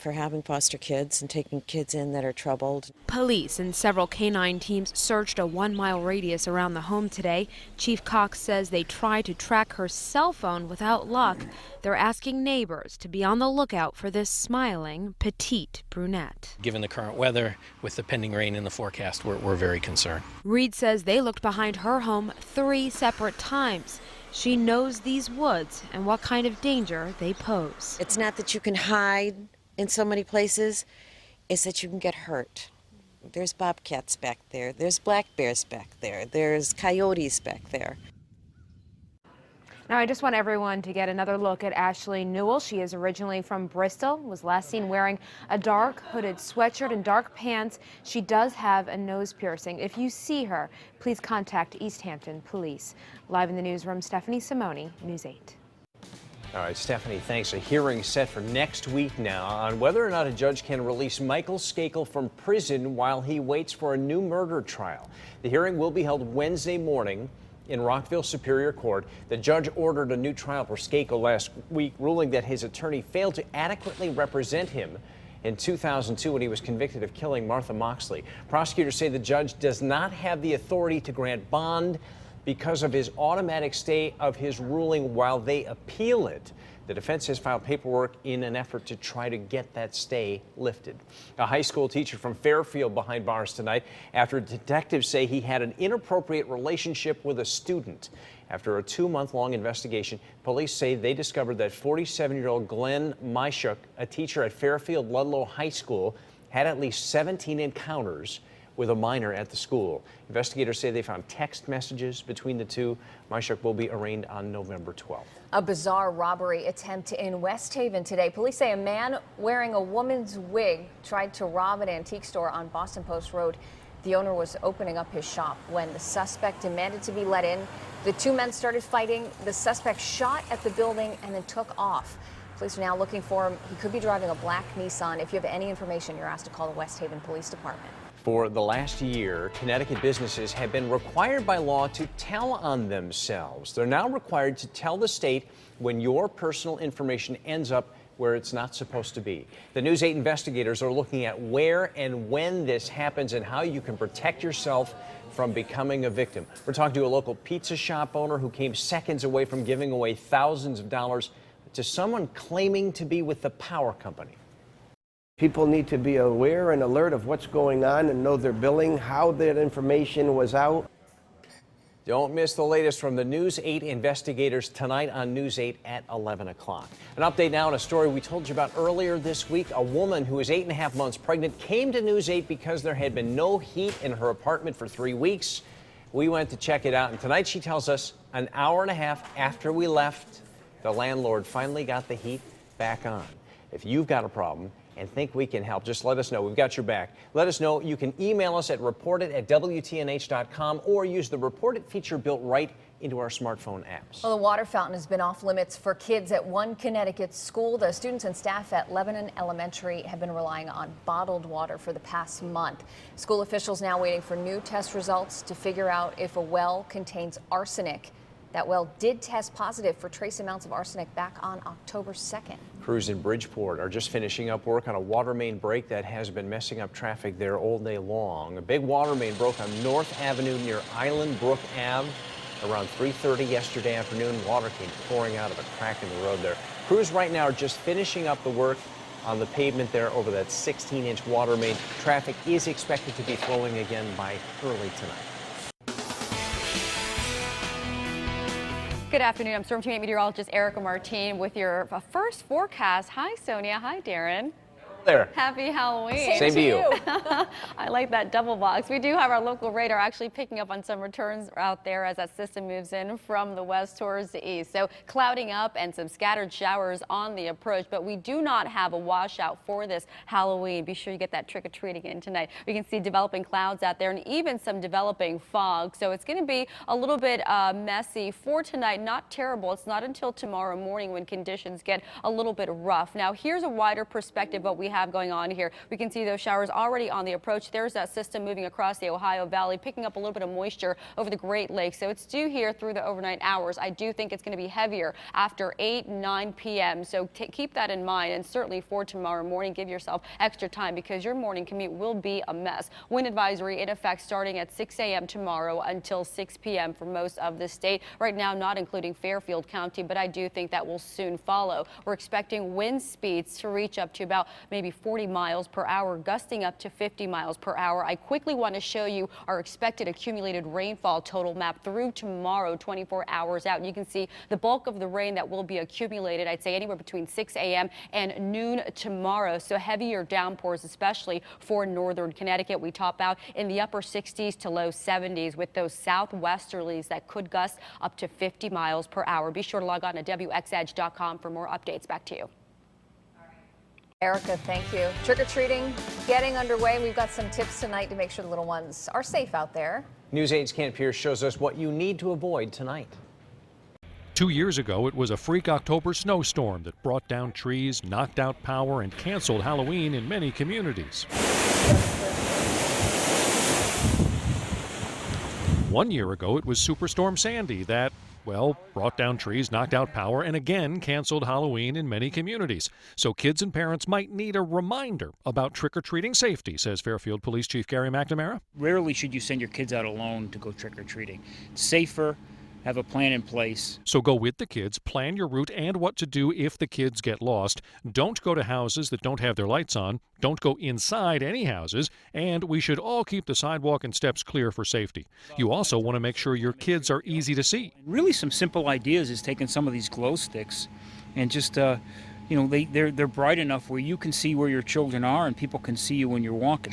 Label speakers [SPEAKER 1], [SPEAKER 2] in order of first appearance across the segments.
[SPEAKER 1] for having foster kids and taking kids in that are troubled.
[SPEAKER 2] Police and several canine teams searched a 1-mile radius around the home today. Chief Cox says they tried to track her cell phone without luck. They're asking neighbors to be on the lookout for this smiling, petite brunette.
[SPEAKER 3] Given the current weather, with the pending rain in the forecast, we're very concerned.
[SPEAKER 2] Reed says they looked behind her home 3 separate times. She knows these woods and what kind of danger they pose.
[SPEAKER 1] It's not that you can hide in so many places, it's that you can get hurt. There's bobcats back there, there's black bears back there, there's coyotes back there.
[SPEAKER 2] Now, I just want everyone to get another look at Ashley Newell. She is originally from Bristol, was last seen wearing a dark hooded sweatshirt and dark pants. She does have a nose piercing. If you see her, please contact East Hampton Police. Live in the newsroom, Stephanie Simoni, News 8.
[SPEAKER 4] All right, Stephanie, thanks. A hearing set for next week now on whether or not a judge can release Michael Skakel from prison while he waits for a new murder trial. The hearing will be held Wednesday morning in Rockville Superior Court. The judge ordered a new trial for Skakel last week, ruling that his attorney failed to adequately represent him in 2002 when he was convicted of killing Martha Moxley. Prosecutors say the judge does not have the authority to grant bond because of his automatic stay of his ruling while they appeal it. The defense has filed paperwork in an effort to try to get that stay lifted. A high school teacher from Fairfield behind bars tonight after detectives say he had an inappropriate relationship with a student. After a 2-month-long investigation, police say they discovered that 47-year-old Glenn Myshuk, a teacher at Fairfield Ludlow High School, had at least 17 encounters with a minor at the school. Investigators say they found text messages between the two. Myshuk will be arraigned on November 12th.
[SPEAKER 5] A bizarre robbery attempt in West Haven today. Police say a man wearing a woman's wig tried to rob an antique store on Boston Post Road. The owner was opening up his shop when the suspect demanded to be let in. The two men started fighting. The suspect shot at the building and then took off. Police are now looking for him. He could be driving a black Nissan. If you have any information, you're asked to call the West Haven Police Department.
[SPEAKER 4] For the last year, Connecticut businesses have been required by law to tell on themselves. They're now required to tell the state when your personal information ends up where it's not supposed to be. The News 8 investigators are looking at where and when this happens and how you can protect yourself from becoming a victim. We're talking to a local pizza shop owner who came seconds away from giving away thousands of dollars to someone claiming to be with the power company.
[SPEAKER 6] People need to be aware and alert of what's going on and know their billing, how that information was out.
[SPEAKER 4] Don't miss the latest from the News 8 investigators tonight on News 8 at 11 o'clock. An update now on a story we told you about earlier this week. A woman who is 8.5 months pregnant came to News 8 because there had been no heat in her apartment for 3 weeks. We went to check it out, and tonight she tells us an hour and a half after we left, the landlord finally got the heat back on. If you've got a problem and think we can help, just let us know. We've got your back. Let us know. You can email us at reportit@WTNH.com or use the Report It feature built right into our smartphone apps.
[SPEAKER 5] Well, the water fountain has been off limits for kids at one Connecticut school. The students and staff at Lebanon Elementary have been relying on bottled water for the past month. School officials now waiting for new test results to figure out if a well contains arsenic. That well did test positive for trace amounts of arsenic back on October 2nd.
[SPEAKER 4] Crews in Bridgeport are just finishing up work on a water main break that has been messing up traffic there all day long. A big water main broke on North Avenue near Island Brook Ave. Around 3:30 yesterday afternoon, water came pouring out of a crack in the road there. Crews right now are just finishing up the work on the pavement there over that 16-inch water main. Traffic is expected to be flowing again by early tonight.
[SPEAKER 7] Good afternoon. I'm Storm Team 8 meteorologist Erica Martin with your first forecast. Hi, Sonia. Hi, Darren.
[SPEAKER 4] There.
[SPEAKER 7] Happy Halloween.
[SPEAKER 4] Same to you.
[SPEAKER 7] I like that double box. We do have our local radar actually picking up on some returns out there as that system moves in from the west towards the east. So clouding up and some scattered showers on the approach, but we do not have a washout for this Halloween. Be sure you get that trick-or-treating in tonight. We can see developing clouds out there and even some developing fog. So it's going to be a little bit messy for tonight. Not terrible. It's not until tomorrow morning when conditions get a little bit rough. Now here's a wider perspective, but we have going on here. We can see those showers already on the approach. There's that system moving across the Ohio Valley, picking up a little bit of moisture over the Great Lakes. So it's due here through the overnight hours. I do think it's going to be heavier after 8, 9 p.m. So keep that in mind, and certainly for tomorrow morning, give yourself extra time because your morning commute will be a mess. Wind advisory in effect starting at 6 a.m. tomorrow until 6 p.m. for most of the state. Right now, not including Fairfield County, but I do think that will soon follow. We're expecting wind speeds to reach up to about maybe 40 miles per hour, gusting up to 50 miles per hour. I quickly want to show you our expected accumulated rainfall total map through tomorrow, 24 hours out. And you can see the bulk of the rain that will be accumulated, I'd say anywhere between 6 a.m. and noon tomorrow. So heavier downpours, especially for northern Connecticut. We top out in the upper 60s to low 70s with those southwesterlies that could gust up to 50 miles per hour. Be sure to log on to WXEdge.com for more updates. Back to you.
[SPEAKER 5] Erica, thank you. Trick-or-treating getting underway. We've got some tips tonight to make sure the little ones are safe out there.
[SPEAKER 4] News 8's Kent Pierce shows us what you need to avoid tonight.
[SPEAKER 8] 2 years ago, it was a freak October snowstorm that brought down trees, knocked out power, and canceled Halloween in many communities. 1 year ago, it was Superstorm Sandy that, well, brought down trees, knocked out power, and again canceled Halloween in many communities. So kids and parents might need a reminder about trick-or-treating safety, says Fairfield Police Chief Gary McNamara.
[SPEAKER 9] Rarely should you send your kids out alone to go trick-or-treating. It's safer. Have a plan in place.
[SPEAKER 8] So go with the kids, plan your route and what to do if the kids get lost. Don't go to houses that don't have their lights on. Don't go inside any houses. And we should all keep the sidewalk and steps clear for safety. You also want to make sure your kids are easy to see.
[SPEAKER 9] Really some simple ideas is taking some of these glow sticks and just, they're bright enough where you can see where your children are and people can see you when you're walking.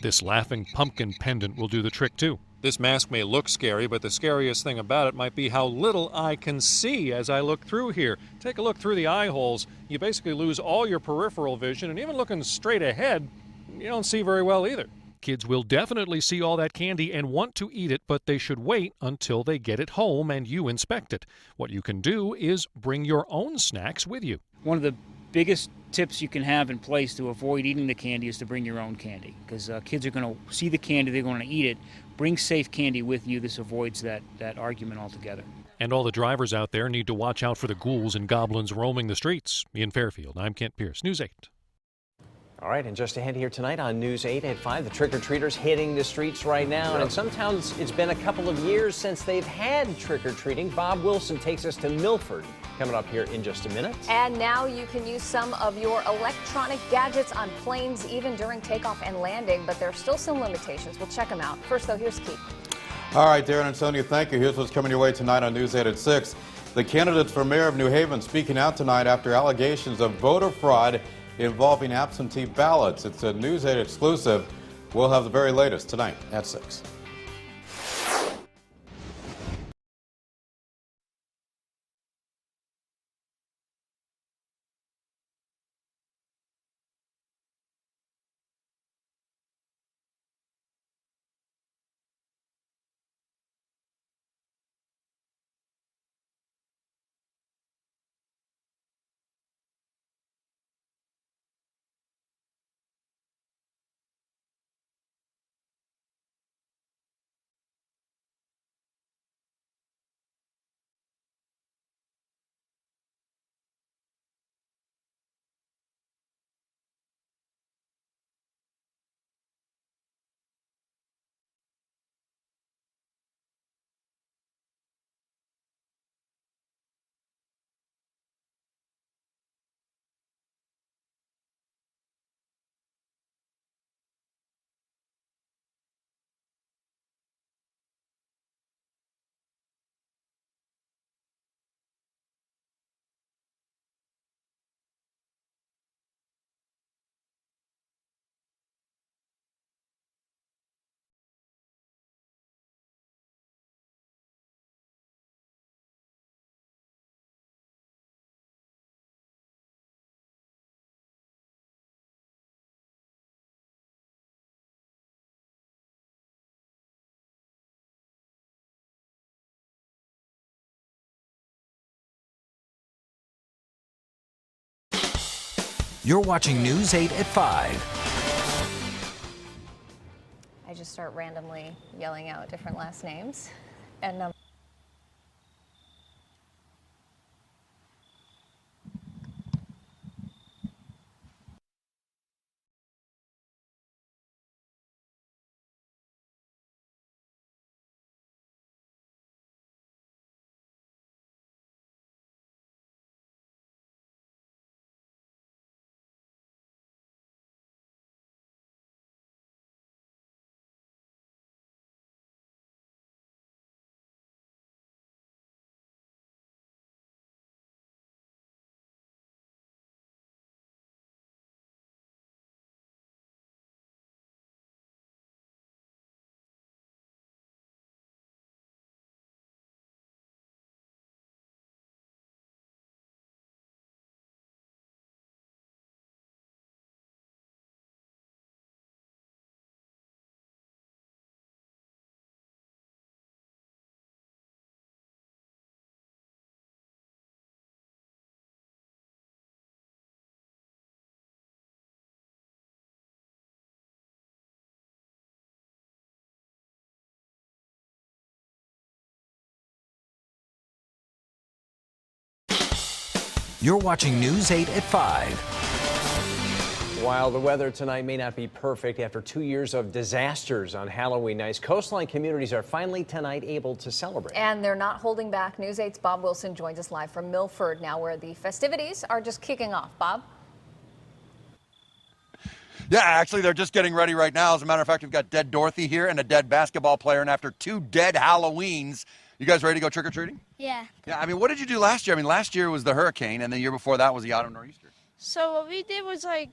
[SPEAKER 8] This laughing pumpkin pendant will do the trick too. This mask may look scary, but the scariest thing about it might be how little I can see as I look through here. Take a look through the eye holes. You basically lose all your peripheral vision, and even looking straight ahead, you don't see very well either. Kids will definitely see all that candy and want to eat it, but they should wait until they get it home and you inspect it. What you can do is bring your own snacks with you.
[SPEAKER 9] One of the biggest tips you can have in place to avoid eating the candy is to bring your own candy, because kids are going to see the candy, they're going to eat it. Bring safe candy with you. This avoids that argument altogether.
[SPEAKER 8] And all the drivers out there need to watch out for the ghouls and goblins roaming the streets. In Fairfield, I'm Kent Pierce, News 8.
[SPEAKER 4] All right, and just ahead here tonight on News 8 at 5, the trick-or-treaters hitting the streets right now. And in some towns, it's been a couple of years since they've had trick-or-treating. Bob Wilson takes us to Milford, coming up here in just a minute.
[SPEAKER 5] And now you can use some of your electronic gadgets on planes even during takeoff and landing, but there are still some limitations. We'll check them out. First, though, here's Keith.
[SPEAKER 10] All right, Darren and Sonia, thank you. Here's what's coming your way tonight on News 8 at 6. The candidates for mayor of New Haven speaking out tonight after allegations of voter fraud involving absentee ballots. It's a News 8 exclusive. We'll have the very latest tonight at 6.
[SPEAKER 11] You're watching News 8 at 5.
[SPEAKER 5] I just start randomly yelling out different last names. And
[SPEAKER 11] You're watching News 8 at 5.
[SPEAKER 4] While the weather tonight may not be perfect after 2 years of disasters on Halloween nights, coastline communities are finally tonight able to celebrate.
[SPEAKER 5] And they're not holding back. News 8's Bob Wilson joins us live from Milford now, where the festivities are just kicking off. Bob?
[SPEAKER 12] Yeah, actually, they're just getting ready right now. As a matter of fact, we've got dead Dorothy here and a dead basketball player. And after 2 dead Halloweens, you guys ready to go trick-or-treating?
[SPEAKER 13] Yeah.
[SPEAKER 12] Yeah, I mean, what did you do last year? I mean, last year was the hurricane, and the year before that was the autumn nor'easter.
[SPEAKER 13] So what we did was, like,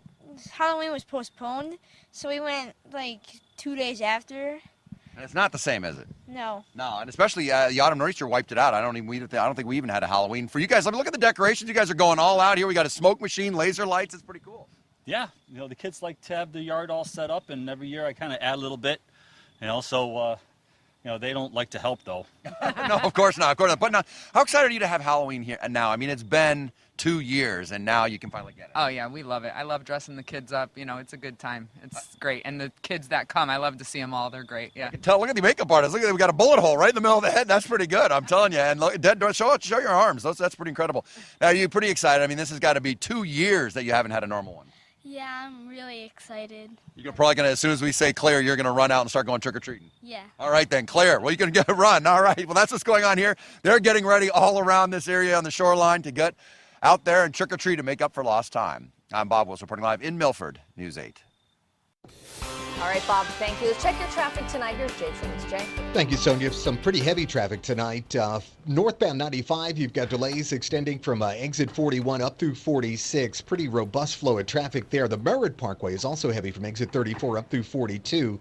[SPEAKER 13] Halloween was postponed, so we went, like, 2 days after.
[SPEAKER 12] And it's not the same, is it?
[SPEAKER 13] No.
[SPEAKER 12] No, and especially the autumn nor'easter wiped it out. I don't think we even had a Halloween. For you guys, I mean, look at the decorations. You guys are going all out here. We got a smoke machine, laser lights. It's pretty cool.
[SPEAKER 14] Yeah, the kids like to have the yard all set up, and every year I kind of add a little bit. So, they don't like to help, though.
[SPEAKER 12] No, of course not. But now, how excited are you to have Halloween here and now? I mean, it's been 2 years, and now you can finally get it.
[SPEAKER 15] Oh, yeah, we love it. I love dressing the kids up. It's a good time. It's great. And the kids that come, I love to see them all. They're great, yeah.
[SPEAKER 12] I can tell. Look at the makeup artist. Look at we got a bullet hole right in the middle of the head. That's pretty good, I'm telling you. And look, show your arms. That's pretty incredible. Now, you're pretty excited. I mean, this has got to be 2 years that you haven't had a normal one.
[SPEAKER 13] Yeah, I'm really excited.
[SPEAKER 12] You're probably going to, as soon as we say Claire, you're going to run out and start going trick-or-treating.
[SPEAKER 13] Yeah.
[SPEAKER 12] All right, then, Claire. Well, you're going to get a run. All right. Well, that's what's going on here. They're getting ready all around this area on the shoreline to get out there and trick-or-treat to make up for lost time. I'm Bob Wilson reporting live in Milford, News 8.
[SPEAKER 5] All right, Bob, thank you. Let's check your traffic tonight. Here's Jay Schultz. Jay?
[SPEAKER 16] Thank you, Sonia. Some pretty heavy traffic tonight. Northbound 95, you've got delays extending from exit 41 up through 46. Pretty robust flow of traffic there. The Merritt Parkway is also heavy from exit 34 up through 42.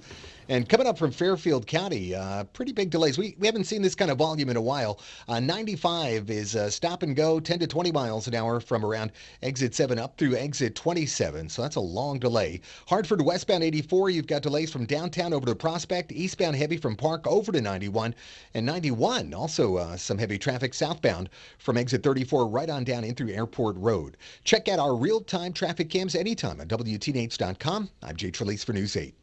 [SPEAKER 16] And coming up from Fairfield County, pretty big delays. We haven't seen this kind of volume in a while. 95 is stop and go, 10 to 20 miles an hour from around exit 7 up through exit 27. So that's a long delay. Hartford westbound 84, you've got delays from downtown over to Prospect. Eastbound heavy from Park over to 91. And 91, also some heavy traffic southbound from exit 34 right on down in through Airport Road. Check out our real-time traffic cams anytime at WTNH.com. I'm Jay Trelease for News 8.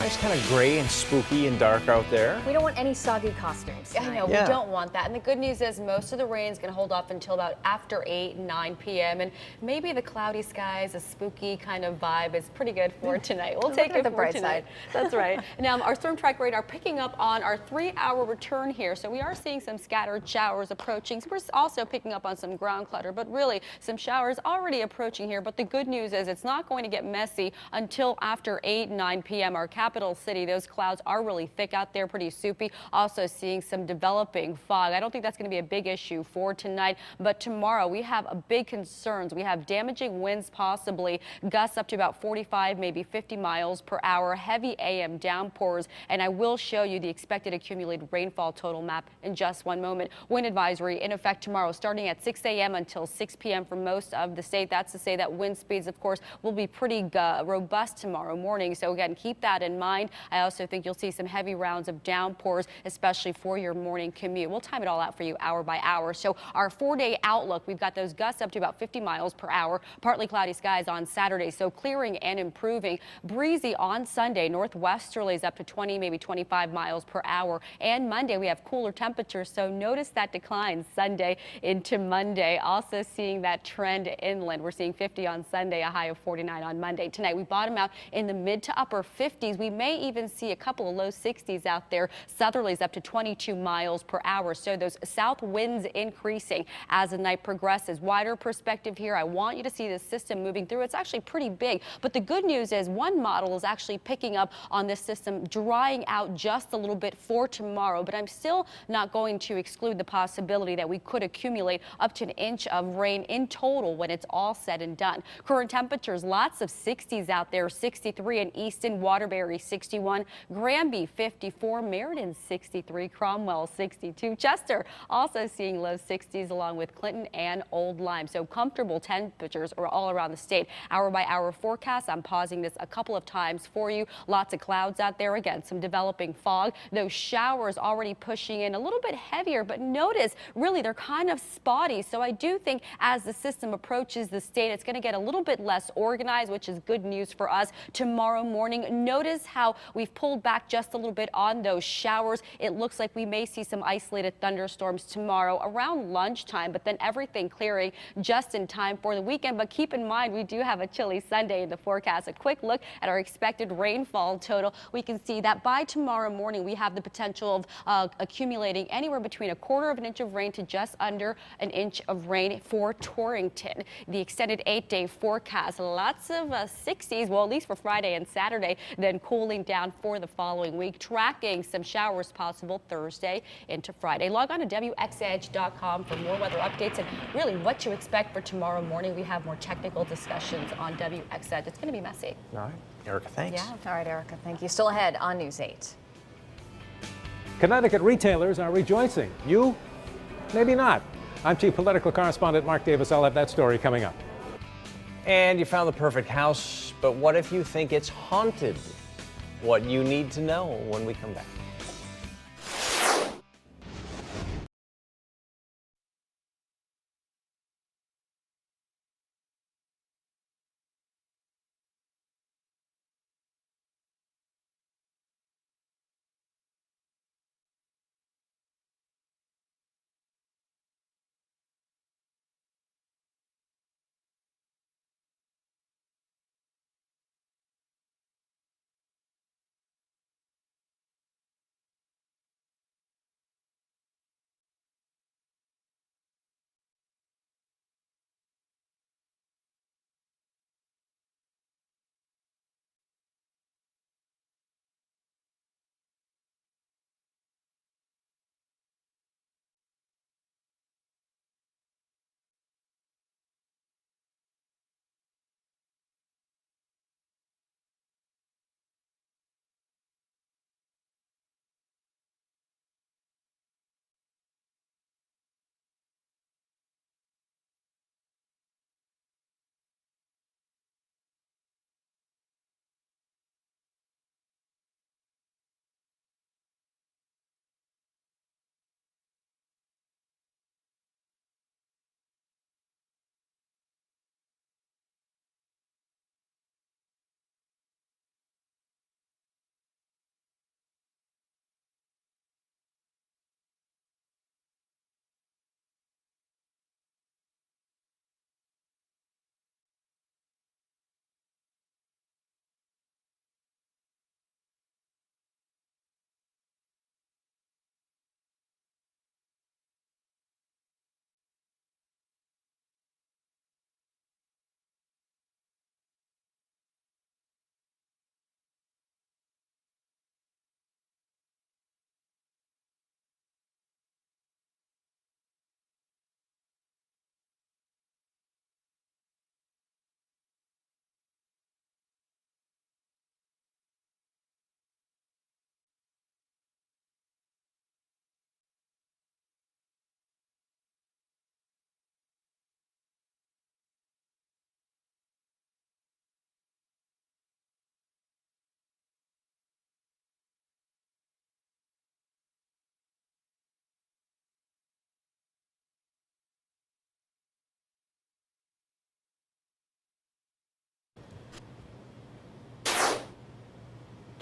[SPEAKER 4] It's kind of gray and spooky and dark out there.
[SPEAKER 5] We don't want any soggy costumes.
[SPEAKER 7] I know, we don't want that. And the good news is most of the rain is going to hold off until about after 8, 9 p.m. And maybe the cloudy skies, a spooky kind of vibe is pretty good for tonight. We'll take it
[SPEAKER 5] the
[SPEAKER 7] for
[SPEAKER 5] bright
[SPEAKER 7] tonight.
[SPEAKER 5] side.
[SPEAKER 7] That's right. Now, our storm track radar picking up on our 3-hour return here. So we are seeing some scattered showers approaching. So we're also picking up on some ground clutter, but really some showers already approaching here. But the good news is it's not going to get messy until after 8, 9 p.m. Our capital city, those clouds are really thick out there, pretty soupy. Also seeing some developing fog. I don't think that's going to be a big issue for tonight, but tomorrow we have big concerns. We have damaging winds, possibly gusts up to about 45, maybe 50 miles per hour, heavy AM downpours, and I will show you the expected accumulated rainfall total map in just one moment. Wind advisory in effect tomorrow, starting at 6 a.m. until 6 p.m. for most of the state. That's to say that wind speeds, of course, will be pretty robust tomorrow morning. So again, keep that in mind. I also think you'll see some heavy rounds of downpours, especially for your morning commute. We'll time it all out for you hour by hour. So our 4-day outlook, we've got those gusts up to about 50 miles per hour. Partly cloudy skies on Saturday, so clearing and improving. Breezy on Sunday, northwesterlies up to 20, maybe 25 miles per hour. And Monday, we have cooler temperatures, so notice that decline Sunday into Monday. Also seeing that trend inland. We're seeing 50 on Sunday, a high of 49 on Monday. Tonight, we bottom out in the mid to upper 50s. We may even see a couple of low 60s out there. Southerlies up to 22 miles per hour. So those south winds increasing as the night progresses. Wider perspective here. I want you to see this system moving through. It's actually pretty big, but the good news is one model is actually picking up on this system drying out just a little bit for tomorrow, but I'm still not going to exclude the possibility that we could accumulate up to an inch of rain in total when it's all said and done. Current temperatures, lots of 60s out there. 63 in Easton, Waterbury 61, Granby 54, Meriden 63, Cromwell 62, Chester also seeing low 60s along with Clinton and Old Lyme. So comfortable temperatures are all around the state. Hour by hour forecast. I'm pausing this a couple of times for you. Lots of clouds out there. Again, some developing fog. Those showers already pushing in a little bit heavier, but notice really they're kind of spotty. So I do think as the system approaches the state, it's going to get a little bit less organized, which is good news for us tomorrow morning. Notice how we've pulled back just a little bit on those showers. It looks like we may see some isolated thunderstorms tomorrow around lunchtime, but then everything clearing just in time for the weekend. But keep in mind, we do have a chilly Sunday in the forecast. A quick look at our expected rainfall total. We can see that by tomorrow morning, we have the potential of accumulating anywhere between a quarter of an inch of rain to just under an inch of rain for Torrington. The extended 8-day forecast, lots of 60s, well, at least for Friday and Saturday, then cooling down for the following week, tracking some showers possible Thursday into Friday. Log on to WXEdge.com for more weather updates and really what to expect for tomorrow morning. We have more technical discussions on WXEdge. It's going to be messy.
[SPEAKER 4] All right, Erica, thanks.
[SPEAKER 5] Yeah, all right, Erica, thank you. Still ahead on News 8.
[SPEAKER 17] Connecticut retailers are rejoicing. You? Maybe not. I'm Chief Political Correspondent Mark Davis. I'll have that story coming up.
[SPEAKER 4] And you found the perfect house, but what if you think it's haunted? What you need to know when we come back.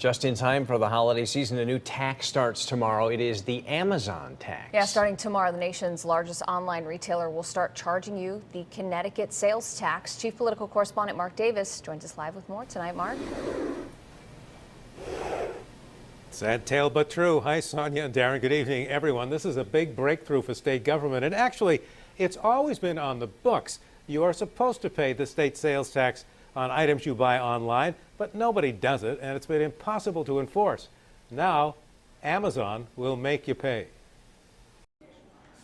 [SPEAKER 4] Just in time for the holiday season, a new tax starts tomorrow. It is the Amazon tax.
[SPEAKER 5] Yeah, starting tomorrow, the nation's largest online retailer will start charging you the Connecticut sales tax. Chief political correspondent Mark Davis joins us live with more tonight. Mark?
[SPEAKER 17] Sad tale but true. Hi, Sonia and Darren. Good evening, everyone. This is a big breakthrough for state government. And actually, it's always been on the books. You are supposed to pay the state sales tax on items you buy online, but nobody does it, and it's been impossible to enforce. Now, Amazon will make you pay.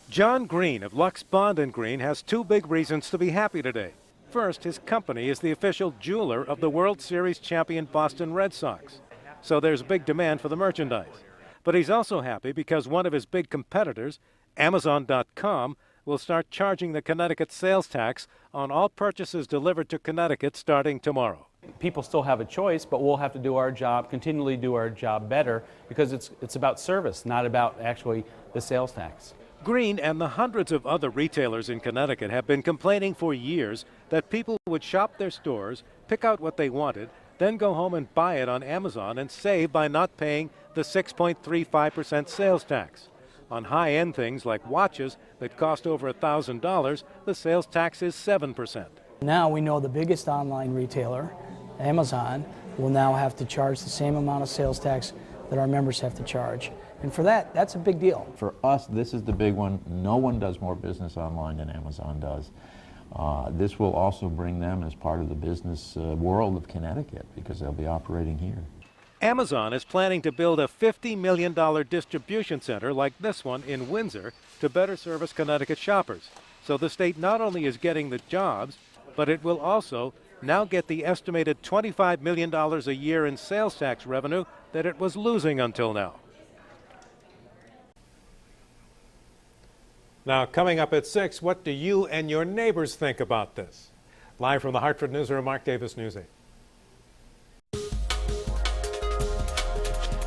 [SPEAKER 17] John Green of Lux Bond & Green has two big reasons to be happy today. First, his company is the official jeweler of the World Series champion Boston Red Sox, so there's big demand for the merchandise. But he's also happy because one of his big competitors, Amazon.com, will start charging the Connecticut sales tax on all purchases delivered to Connecticut starting tomorrow.
[SPEAKER 18] People still have a choice, but we'll have to do our job, continually do our job better, because it's about service, not about actually the sales tax.
[SPEAKER 17] Green and the hundreds of other retailers in Connecticut have been complaining for years that people would shop their stores, pick out what they wanted, then go home and buy it on Amazon and save by not paying the 6.35% sales tax. On high-end things like watches that cost over $1,000, the sales tax is 7%.
[SPEAKER 19] Now we know the biggest online retailer, Amazon, will now have to charge the same amount of sales tax that our members have to charge. And for that, that's a big deal.
[SPEAKER 20] For us, this is the big one. No one does more business online than Amazon does. This will also bring them as part of the business world of Connecticut because they'll be operating here.
[SPEAKER 17] Amazon is planning to build a $50 million distribution center like this one in Windsor to better service Connecticut shoppers. So the state not only is getting the jobs, but it will also now get the estimated $25 million a year in sales tax revenue that it was losing until now. Now, coming up at 6, what do you and your neighbors think about this? Live from the Hartford newsroom, Mark Davis, News 8.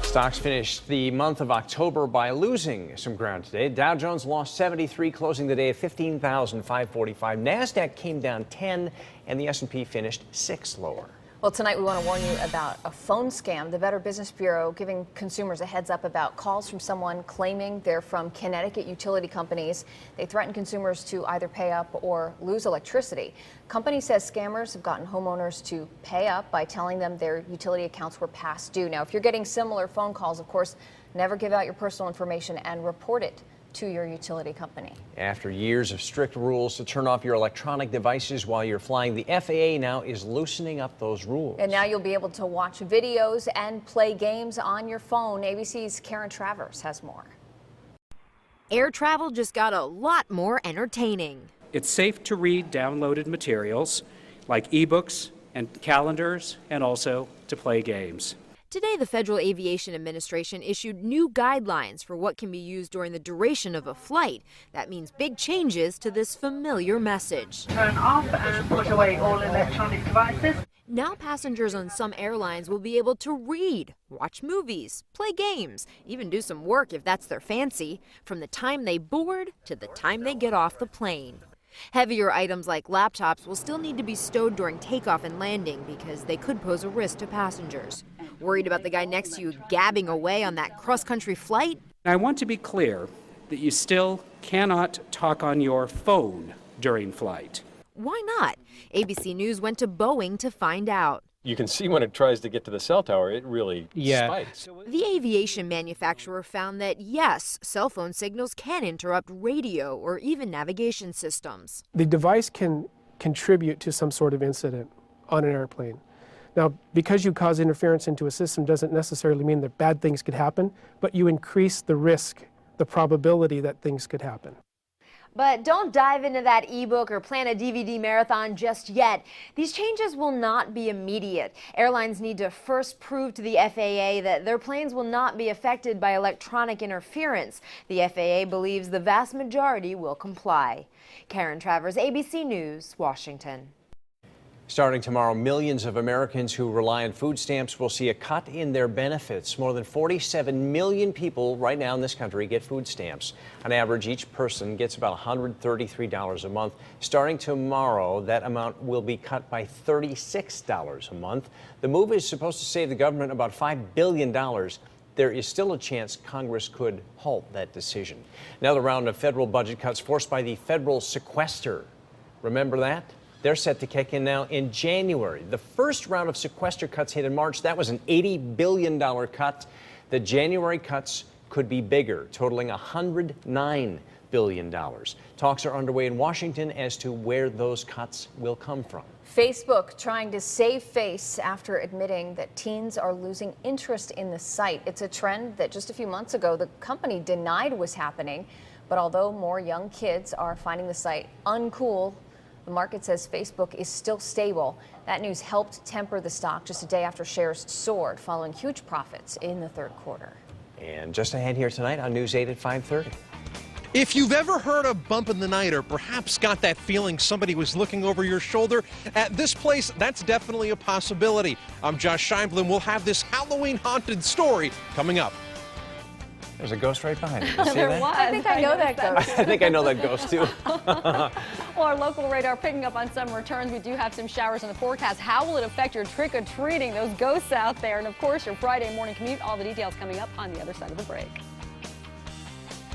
[SPEAKER 4] Stocks finished the month of October by losing some ground today. Dow Jones lost 73, closing the day at 15,545. NASDAQ came down 10, and the S&P finished 6 lower.
[SPEAKER 5] Well, tonight we want to warn you about a phone scam. The Better Business Bureau giving consumers a heads up about calls from someone claiming they're from Connecticut utility companies. They threaten consumers to either pay up or lose electricity. Company says scammers have gotten homeowners to pay up by telling them their utility accounts were past due. Now, if you're getting similar phone calls, of course, never give out your personal information and report it to your utility company.
[SPEAKER 4] After years of strict rules to turn off your electronic devices while you're flying, the FAA now is loosening up those rules.
[SPEAKER 5] And now you'll be able to watch videos and play games on your phone. ABC's Karen Travers has more.
[SPEAKER 21] Air travel just got a lot more entertaining.
[SPEAKER 22] It's safe to read downloaded materials like ebooks and calendars, and also to play games.
[SPEAKER 21] Today, the Federal Aviation Administration issued new guidelines for what can be used during the duration of a flight. That means big changes to this familiar message.
[SPEAKER 23] Turn off and put away all electronic devices.
[SPEAKER 21] Now passengers on some airlines will be able to read, watch movies, play games, even do some work if that's their fancy, from the time they board to the time they get off the plane. Heavier items like laptops will still need to be stowed during takeoff and landing because they could pose a risk to passengers. Worried about the guy next to you gabbing away on that cross-country flight?
[SPEAKER 22] I want to be clear that you still cannot talk on your phone during flight.
[SPEAKER 21] Why not? ABC News went to Boeing to find out.
[SPEAKER 24] You can see when it tries to get to the cell tower, it really spikes.
[SPEAKER 21] The aviation manufacturer found that, yes, cell phone signals can interrupt radio or even navigation systems.
[SPEAKER 25] The device can contribute to some sort of incident on an airplane. Now, because you cause interference into a system doesn't necessarily mean that bad things could happen, but you increase the risk, the probability that things could happen.
[SPEAKER 21] But don't dive into that ebook or plan a DVD marathon just yet. These changes will not be immediate. Airlines need to first prove to the FAA that their planes will not be affected by electronic interference. The FAA believes the vast majority will comply. Karen Travers, ABC News, Washington.
[SPEAKER 4] Starting tomorrow, millions of Americans who rely on food stamps will see a cut in their benefits. More than 47 million people right now in this country get food stamps. On average, each person gets about $133 a month. Starting tomorrow, that amount will be cut by $36 a month. The move is supposed to save the government about $5 billion. There is still a chance Congress could halt that decision. Another round of federal budget cuts forced by the federal sequester. Remember that? They're set to kick in now in January. The first round of sequester cuts hit in March. That was an $80 billion cut. The January cuts could be bigger, totaling $109 billion. Talks are underway in Washington as to where those cuts will come from.
[SPEAKER 5] Facebook trying to save face after admitting that teens are losing interest in the site. It's a trend that just a few months ago the company denied was happening. But although more young kids are finding the site uncool, the market says Facebook is still stable. That news helped temper the stock just a day after shares soared following huge profits in the third quarter.
[SPEAKER 4] And just ahead here tonight on News 8 at 5:30.
[SPEAKER 1] If you've ever heard a bump in the night or perhaps got that feeling somebody was looking over your shoulder, at this place, that's definitely a possibility. I'm Josh Scheinblum. We'll have this Halloween haunted story coming up.
[SPEAKER 4] There's a ghost right behind you. You see
[SPEAKER 7] There
[SPEAKER 4] that?
[SPEAKER 7] was.
[SPEAKER 5] I think I know that ghost.
[SPEAKER 4] I think I know that ghost too.
[SPEAKER 7] Well, our local radar picking up on some returns. We do have some showers in the forecast. How will it affect your trick-or-treating, those ghosts out there? And, of course, your Friday morning commute. All the details coming up on the other side of the break.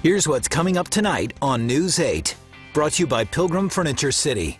[SPEAKER 11] Here's what's coming up tonight on News 8. Brought to you by Pilgrim Furniture City.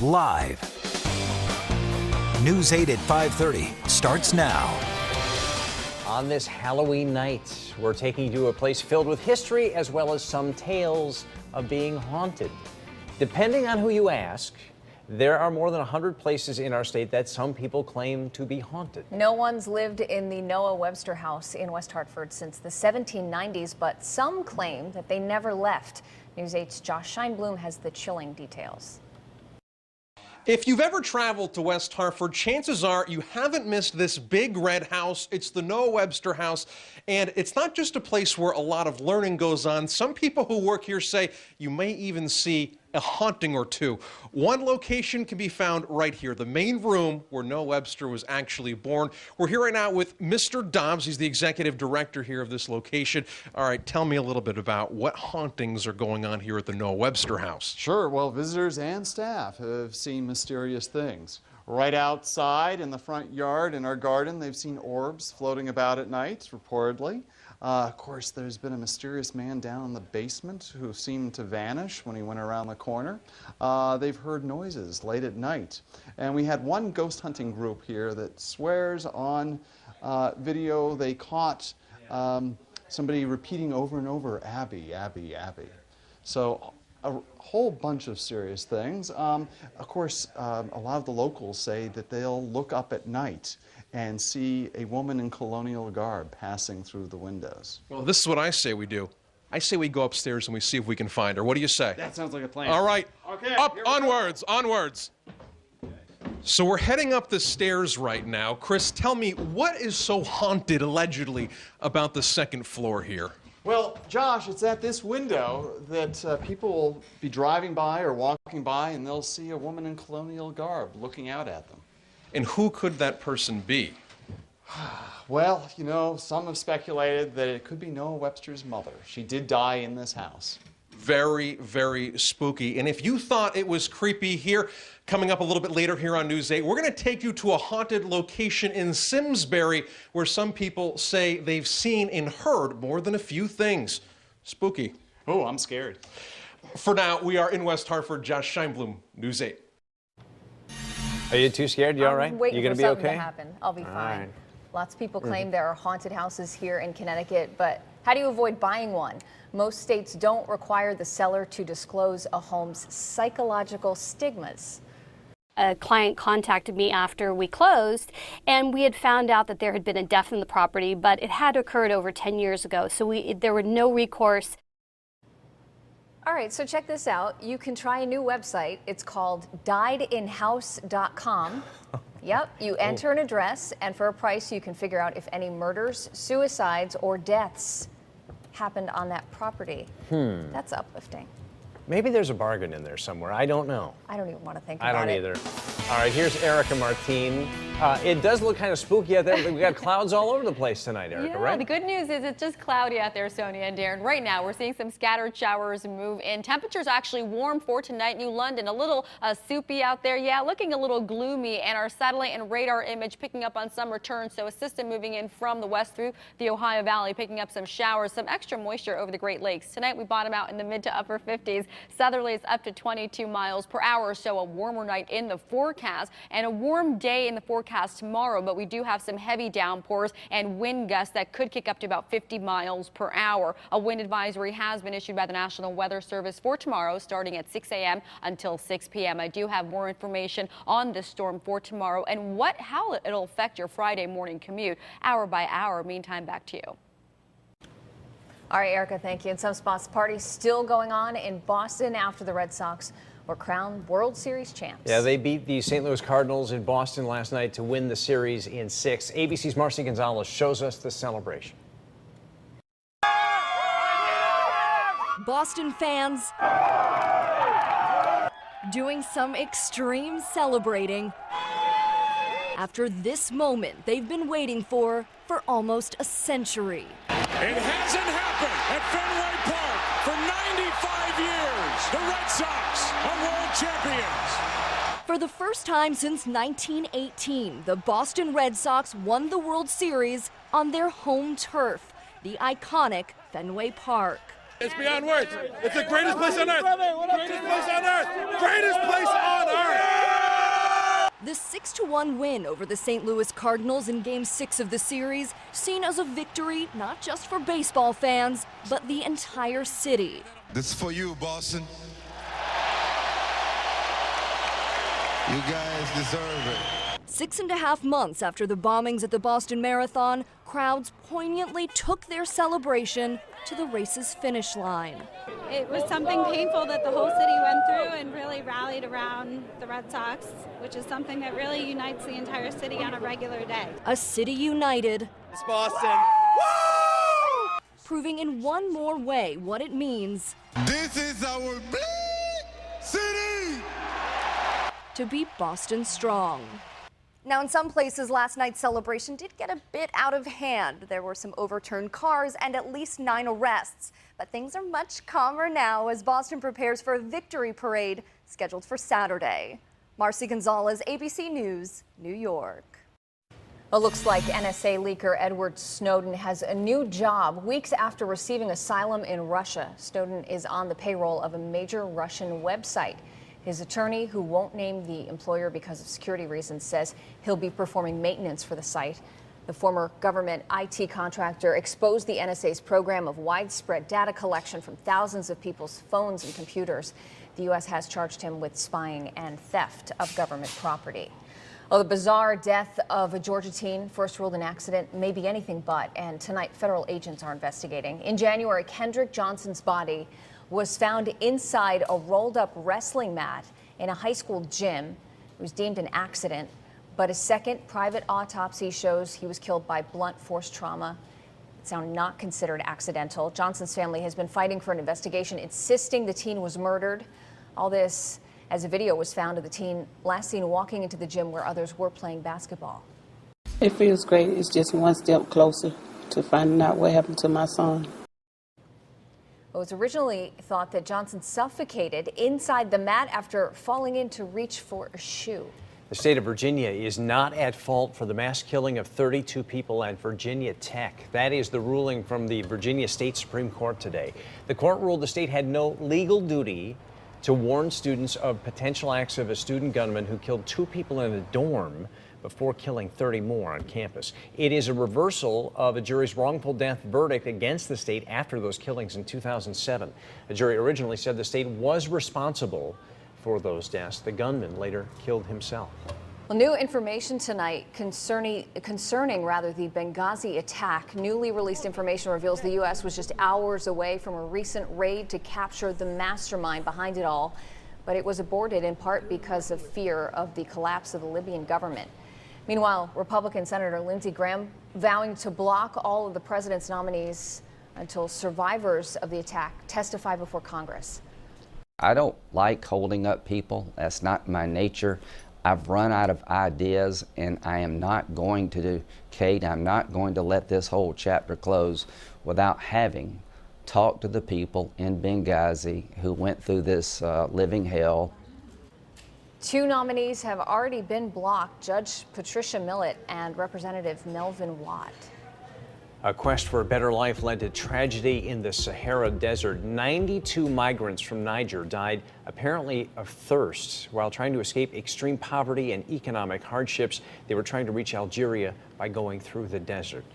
[SPEAKER 11] Live. News 8 at 5:30 starts now.
[SPEAKER 4] On this Halloween night, we're taking you to a place filled with history as well as some tales of being haunted. Depending on who you ask, there are more than 100 places in our state that some people claim to be haunted.
[SPEAKER 5] No one's lived in the Noah Webster house in West Hartford since the 1790s, but some claim that they never left. News 8's Josh Scheinblum has the chilling details.
[SPEAKER 1] If you've ever traveled to West Hartford, chances are you haven't missed this big red house. It's the Noah Webster house, and it's not just a place where a lot of learning goes on. Some people who work here say you may even see a haunting or two. One location can be found right here, the main room where Noah Webster was actually born. We're here right now with Mr. Dobbs. He's the executive director here of this location. All right, tell me a little bit about what hauntings are going on here at the Noah Webster house.
[SPEAKER 2] Sure. Well, visitors and staff have seen mysterious things. Right outside in the front yard in our garden, they've seen orbs floating about at night, reportedly. Of course, there's been a mysterious man down in the basement who seemed to vanish when he went around the corner. They've heard noises late at night. And we had one ghost hunting group here that swears on video they caught somebody repeating over and over, Abby, Abby, Abby. So a whole bunch of serious things. Of course, a lot of the locals say that they'll look up at night and see a woman in colonial garb passing through the windows.
[SPEAKER 1] Well, this is what I say we do. I say we go upstairs and we see if we can find her. What do you say?
[SPEAKER 2] That sounds like a plan.
[SPEAKER 1] All right.
[SPEAKER 2] Okay.
[SPEAKER 1] Up, onwards, onwards. So we're heading up the stairs right now. Chris, tell me, what is so haunted, allegedly, about the second floor here?
[SPEAKER 2] Well, Josh, it's at this window that people will be driving by or walking by and they'll see a woman in colonial garb looking out at them.
[SPEAKER 1] And who could that person be?
[SPEAKER 2] Well, you know, some have speculated that it could be Noah Webster's mother. She did die in this house.
[SPEAKER 1] Very, very spooky. And if you thought it was creepy here, coming up a little bit later here on News 8, we're going to take you to a haunted location in Simsbury where some people say they've seen and heard more than a few things. Spooky.
[SPEAKER 2] Oh, I'm scared.
[SPEAKER 1] For now, we are in West Hartford. Josh Scheinblum, News 8.
[SPEAKER 4] Are you too scared? You all right?
[SPEAKER 5] I'm waiting
[SPEAKER 4] You gonna
[SPEAKER 5] for
[SPEAKER 4] be
[SPEAKER 5] something
[SPEAKER 4] okay?
[SPEAKER 5] to happen. I'll be
[SPEAKER 4] All
[SPEAKER 5] fine.
[SPEAKER 4] right.
[SPEAKER 5] Lots of people claim there are haunted houses here in Connecticut, but how do you avoid buying one? Most states don't require the seller to disclose a home's psychological stigmas.
[SPEAKER 3] A client contacted me after we closed, and we had found out that there had been a death in the property, but it had occurred over 10 years ago, so there were no recourse.
[SPEAKER 5] All right, so check this out. You can try a new website. It's called diedinhouse.com. Yep, you enter an address, and for a price, you can figure out if any murders, suicides, or deaths happened on that property. That's uplifting.
[SPEAKER 4] Maybe there's a bargain in there somewhere. I don't know.
[SPEAKER 5] I don't even want to think about it.
[SPEAKER 4] I don't either. All right, here's Erica Martine. It does look kind of spooky out there. We've got clouds all over the place tonight, Erica,
[SPEAKER 7] Yeah,
[SPEAKER 4] right?
[SPEAKER 7] the good news is it's just cloudy out there, Sonia and Darren. Right now, we're seeing some scattered showers move in. Temperatures actually warm for tonight. New London, a little soupy out there. Yeah, looking a little gloomy. And our satellite and radar image picking up on some returns. So a system moving in from the west through the Ohio Valley, picking up some showers, some extra moisture over the Great Lakes. Tonight, we bottom out in the mid to upper 50s. Southerlies up to 22 miles per hour. So a warmer night in the forecast and a warm day in the forecast tomorrow. But we do have some heavy downpours and wind gusts that could kick up to about 50 miles per hour. A wind advisory has been issued by the National Weather Service for tomorrow, starting at 6 a.m. until 6 p.m. I do have more information on this storm for tomorrow and how it'll affect your Friday morning commute hour by hour. Meantime, back to you.
[SPEAKER 5] All right, Erica, thank you. In some spots, parties still going on in Boston after the Red Sox were crowned World Series champs.
[SPEAKER 4] Yeah, they beat the St. Louis Cardinals in Boston last night to win the series in 6. ABC's Marcy Gonzalez shows us the celebration.
[SPEAKER 6] Boston fans doing some extreme celebrating after this moment they've been waiting for almost a century.
[SPEAKER 8] It hasn't happened at Fenway Park for 95 years. The Red Sox are world champions.
[SPEAKER 6] For the first time since 1918, the Boston Red Sox won the World Series on their home turf, the iconic Fenway Park.
[SPEAKER 8] It's beyond words. It's the greatest place on earth. Greatest place on earth. Greatest place on earth.
[SPEAKER 6] The 6-1 win over the St. Louis Cardinals in Game 6 of the series, seen as a victory not just for baseball fans, but the entire city.
[SPEAKER 9] This is for you, Boston. You guys deserve it.
[SPEAKER 6] 6.5 months after the bombings at the Boston Marathon, crowds poignantly took their celebration to the race's finish line.
[SPEAKER 10] It was something painful that the whole city went through and really rallied around the Red Sox, which is something that really unites the entire city on a regular day.
[SPEAKER 6] A city united.
[SPEAKER 13] It's Boston.
[SPEAKER 6] Proving in one more way what it means.
[SPEAKER 9] This is our big city!
[SPEAKER 6] To be Boston strong. Now, in some places, last night's celebration did get a bit out of hand. There were some overturned cars and at least 9 arrests. But things are much calmer now as Boston prepares for a victory parade scheduled for Saturday. Marcy Gonzalez, ABC News, New York.
[SPEAKER 5] Well, looks like NSA leaker Edward Snowden has a new job weeks after receiving asylum in Russia. Snowden is on the payroll of a major Russian website. His attorney, who won't name the employer because of security reasons, says he'll be performing maintenance for the site. The former government IT contractor exposed the NSA's program of widespread data collection from thousands of people's phones and computers. The U.S. has charged him with spying and theft of government property. Oh, the bizarre death of a Georgia teen, first ruled an accident, may be anything but, and tonight federal agents are investigating. In January, Kendrick Johnson's body was found inside a rolled-up wrestling mat in a high school gym. It was deemed an accident, but a second private autopsy shows he was killed by blunt force trauma. It's now not considered accidental. Johnson's family has been fighting for an investigation, insisting the teen was murdered. All this as a video was found of the teen last seen walking into the gym where others were playing basketball.
[SPEAKER 14] It feels great. It's just one step closer to finding out what happened to my son.
[SPEAKER 5] It was originally thought that Johnson suffocated inside the mat after falling in to reach for a shoe.
[SPEAKER 4] The state of Virginia is not at fault for the mass killing of 32 people at Virginia Tech. That is the ruling from the Virginia State Supreme Court today. The court ruled the state had no legal duty to warn students of potential acts of a student gunman who killed 2 people in a dorm before killing 30 more on campus. It is a reversal of a jury's wrongful death verdict against the state after those killings in 2007. The jury originally said the state was responsible for those deaths. The gunman later killed himself.
[SPEAKER 5] Well, new information tonight concerning the Benghazi attack. Newly released information reveals the U.S. was just hours away from a recent raid to capture the mastermind behind it all, but it was aborted in part because of fear of the collapse of the Libyan government. Meanwhile, Republican Senator Lindsey Graham vowing to block all of the president's nominees until survivors of the attack testify before Congress.
[SPEAKER 15] I don't like holding up people. That's not my nature. I've run out of ideas, and I am not going to do, Kate, I'm not going to let this whole chapter close without having talked to the people in Benghazi who went through this living hell.
[SPEAKER 5] 2 nominees have already been blocked, Judge Patricia Millett and Representative Melvin Watt.
[SPEAKER 4] A quest for a better life led to tragedy in the Sahara Desert. 92 migrants from Niger died, apparently of thirst, while trying to escape extreme poverty and economic hardships. They were trying to reach Algeria by going through the desert.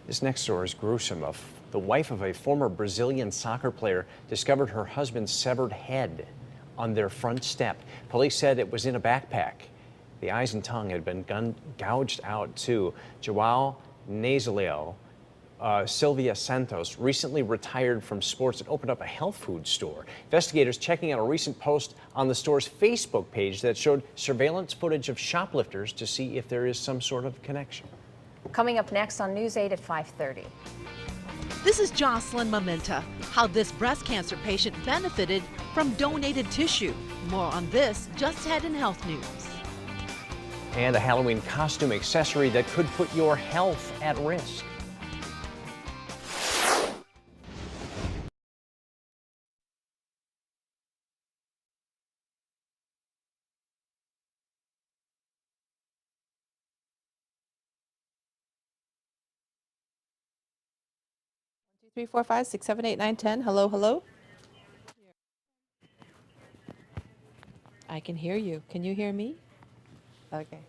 [SPEAKER 4] This next story is gruesome. The wife of a former Brazilian soccer player discovered her husband's severed head on their front step. Police said it was in a backpack. The eyes and tongue had been gouged out too. João Nasaleo, Sylvia Santos, recently retired from sports and opened up a health food store. Investigators checking out a recent post on the store's Facebook page that showed surveillance footage of shoplifters to see if there is some sort of connection.
[SPEAKER 5] Coming up next on News 8 at 5:30.
[SPEAKER 26] This is Jocelyn Mamenta, how this breast cancer patient benefited from donated tissue. More on this just ahead in Health News.
[SPEAKER 4] And a Halloween costume accessory that could put your health at risk.
[SPEAKER 27] Three, four, five, six, seven, eight, nine, 10. Hello, hello. I can hear you. Can you hear me? Okay.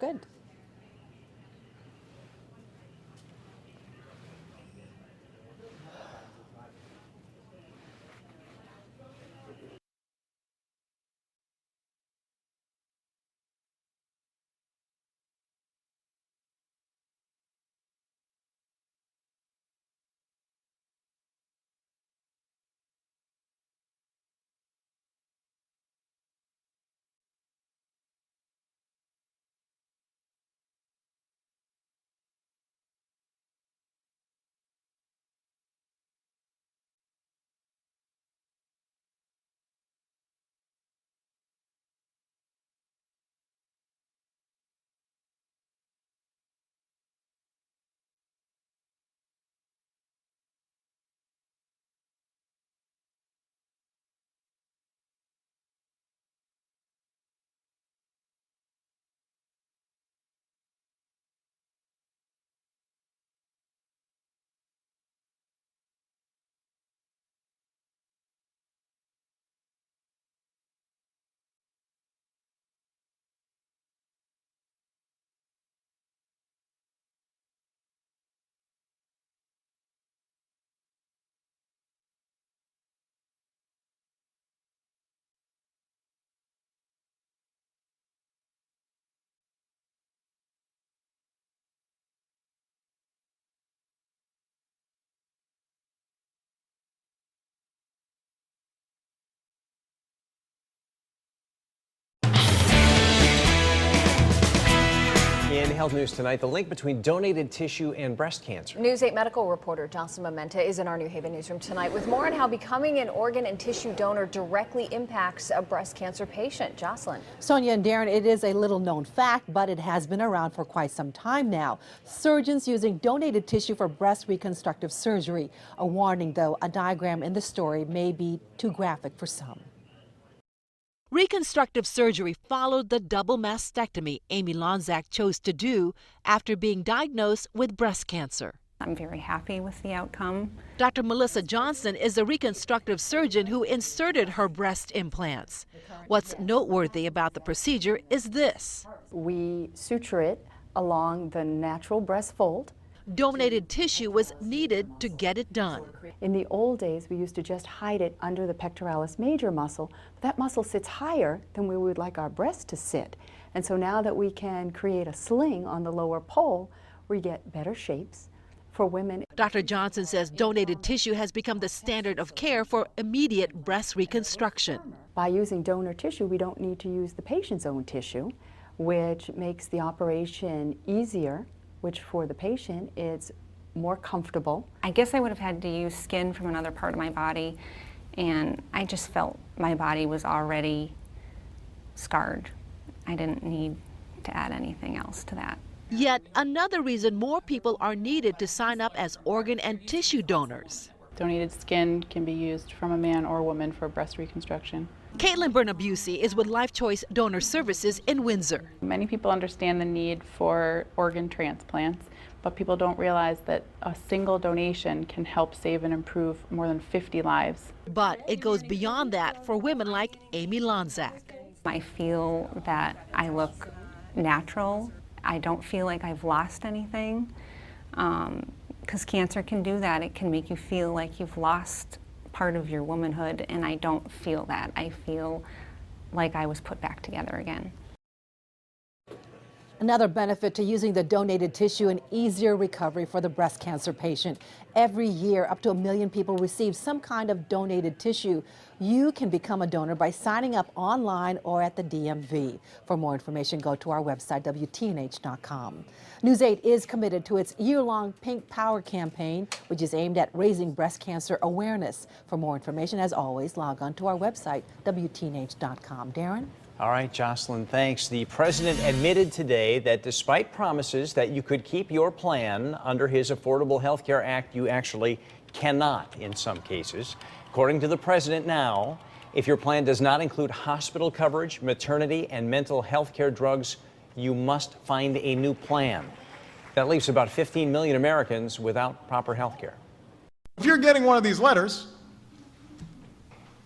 [SPEAKER 27] good.
[SPEAKER 4] In health news tonight, the link between donated tissue and breast cancer.
[SPEAKER 5] News 8 medical reporter Jocelyn Mamenta is in our New Haven newsroom tonight with more on how becoming an organ and tissue donor directly impacts a breast cancer patient. Jocelyn.
[SPEAKER 26] Sonia and Darren, it is a little known fact, but it has been around for quite some time now. Surgeons using donated tissue for breast reconstructive surgery. A warning, though, a diagram in the story may be too graphic for some. Reconstructive surgery followed the double mastectomy Amy Lonzak chose to do after being diagnosed with breast cancer.
[SPEAKER 12] I'm very happy with the outcome.
[SPEAKER 26] Dr. Melissa Johnson is a reconstructive surgeon who inserted her breast implants. What's noteworthy about the procedure is this.
[SPEAKER 13] We suture it along the natural breast fold.
[SPEAKER 26] Donated tissue was needed to get it done.
[SPEAKER 13] In the old days, we used to just hide it under the pectoralis major muscle. That muscle sits higher than we would like our breast to sit. And so now that we can create a sling on the lower pole, we get better shapes for women.
[SPEAKER 26] Dr. Johnson says donated tissue has become the standard of care for immediate breast reconstruction.
[SPEAKER 13] By using donor tissue, we don't need to use the patient's own tissue, which makes the operation easier, which for the patient it's more comfortable.
[SPEAKER 12] I guess I would have had to use skin from another part of my body, and I just felt my body was already scarred. I didn't need to add anything else to that.
[SPEAKER 26] Yet another reason more people are needed to sign up as organ and tissue donors.
[SPEAKER 16] Donated skin can be used from a man or woman for breast reconstruction.
[SPEAKER 26] Caitlin Bernabusi is with Life Choice Donor Services in Windsor.
[SPEAKER 16] Many people understand the need for organ transplants, but people don't realize that a single donation can help save and improve more than 50 lives.
[SPEAKER 26] But it goes beyond that for women like Amy Lonzak.
[SPEAKER 12] I feel that I look natural. I don't feel like I've lost anything, because cancer can do that. It can make you feel like you've lost part of your womanhood, and I don't feel that. I feel like I was put back together again.
[SPEAKER 26] Another benefit to using the donated tissue, an easier recovery for the breast cancer patient. Every year, up to 1 million people receive some kind of donated tissue. You can become a donor by signing up online or at the DMV. For more information, go to our website, WTNH.com. News 8 is committed to its year-long Pink Power campaign, which is aimed at raising breast cancer awareness. For more information, as always, log on to our website, WTNH.com. Darren?
[SPEAKER 4] All right, Jocelyn, thanks. The president admitted today that despite promises that you could keep your plan under his Affordable Health Care Act, you actually cannot in some cases. According to the president now, if your plan does not include hospital coverage, maternity, and mental health care drugs, you must find a new plan. That leaves about 15 million Americans without proper health care.
[SPEAKER 9] If you're getting one of these letters,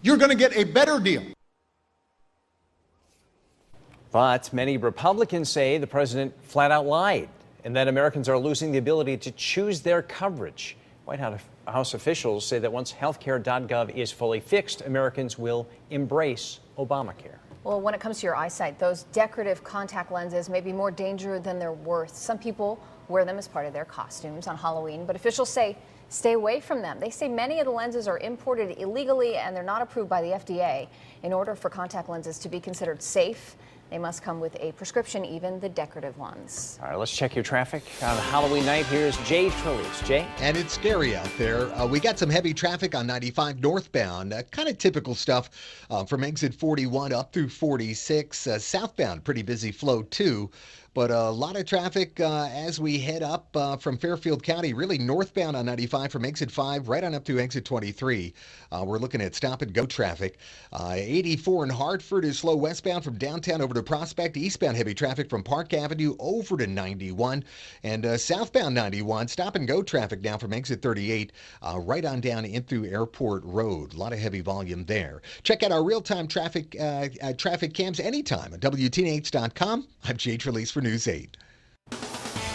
[SPEAKER 9] you're going to get a better deal.
[SPEAKER 4] But many Republicans say the president flat out lied and that Americans are losing the ability to choose their coverage. White House officials say that once healthcare.gov is fully fixed, Americans will embrace Obamacare.
[SPEAKER 5] Well, when it comes to your eyesight, those decorative contact lenses may be more dangerous than they're worth. Some people wear them as part of their costumes on Halloween, but officials say stay away from them. They say many of the lenses are imported illegally and they're not approved by the FDA. In order for contact lenses to be considered safe, they must come with a prescription, even the decorative ones.
[SPEAKER 4] All right, let's check your traffic on Halloween night. Here's Jay Trelease. Jay?
[SPEAKER 17] And it's scary out there. We got some heavy traffic on 95 northbound, kind of typical stuff from exit 41 up through 46. Southbound, pretty busy flow too. But a lot of traffic as we head up from Fairfield County, really northbound on 95 from exit 5 right on up to exit 23. We're looking at stop and go traffic. 84 in Hartford is slow westbound from downtown over to Prospect. Eastbound heavy traffic from Park Avenue over to 91. And southbound 91, stop and go traffic now from exit 38 right on down in through Airport Road. A lot of heavy volume there. Check out our real-time traffic cams anytime at WTNH.com. I'm Jay Trelease for News 8.